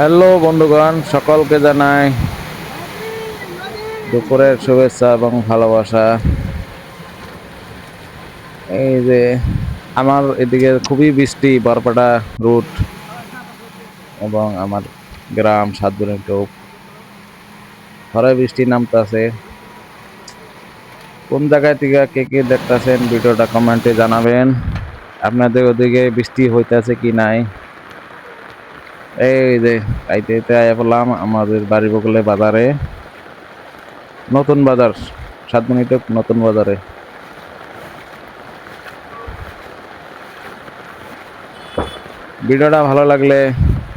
Hello বন্ধুগণ, সকলকে জানাই দুপুরের শুভেচ্ছা এবং ভালোবাসা। এই যে আমার এদিকে খুবই বৃষ্টি, বরপাটা রুট এবং আমার গ্রাম সাতগুনি টোপ ঘরে বৃষ্টি নামতেছে। কোন জায়গায় থেকে কে কে দেখতেছেন ভিডিওটা কমেন্টে জানাবেন। আপনাদের ওদিকে বৃষ্টি হইতেছে কি নাই। এই যে আইতে আয়া পড়লাম আমাদের বাড়ি বগলে বাজারে, নতুন বাজার, সাতগুনি টোপ নতুন বাজারে। ভিডিওটা ভালো লাগলে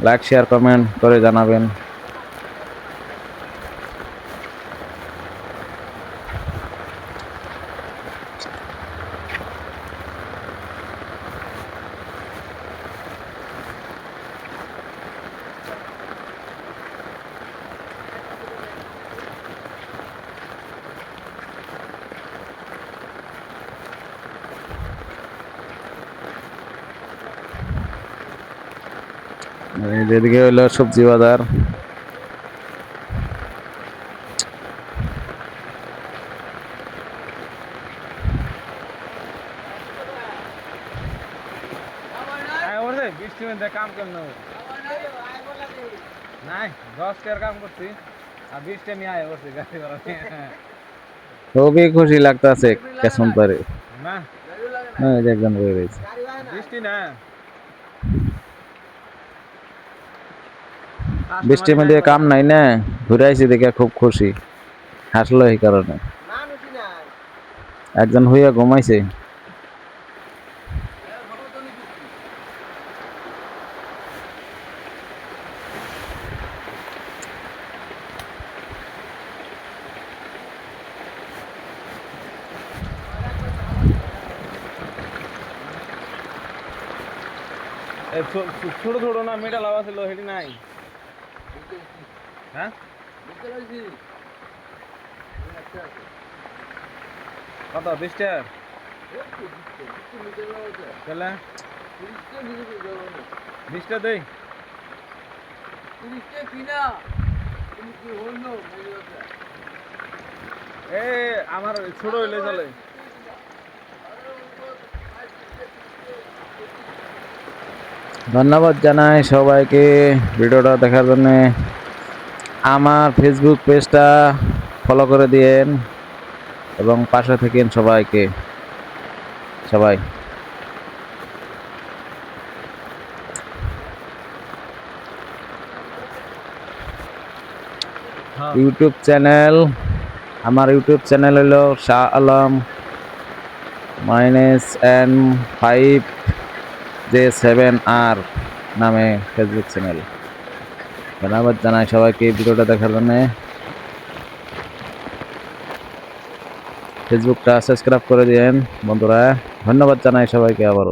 লাইক শেয়ার কমেন্ট করে জানাবেন। যেদিকে হইলো সবজি বাজার। বৃষ্টি মধ্যে কাম কেমন নাই 10 টাকার কাম করছি আর 20টা নিয়ে আয় করছি গাড়ি ভাড়া খুবই খুশি লাগতেছে কেসন পারে না একজন বই রয়েছে। বৃষ্টি না বৃষ্টির মধ্যে কাম নাই না, ঘুরে আইছি দেখে খুব খুশি, হাসলো এই কারণে। একজন হইয়া ঘুমাইছে। ছোট ছোট না মেটা লাভা ছিল সেটি নাই। হ্যাঁ কত 20 টাকা তাহলে 20টা দেই এ আমার ছোট হইলে চলে। ধন্যবাদ জানাই সবাইকে ভিডিওটা দেখার জন্য। আমার ফেসবুক পেজটা ফলো করে দিয়েন এবং পাশে থাকেন সবাইকে, সবাই। ইউটিউব চ্যানেল, আমার ইউটিউব চ্যানেল হলো শাহ আলম -N5J7R নামে ফেসবুক চ্যানেল। ধন্যবাদ জানাই সবাইকে ভিডিওটা দেখার জন্য। ফেসবুকটা সাবস্ক্রাইব করে দিয়েন বন্ধুরা। ধন্যবাদ জানাই সবাইকে আবারও।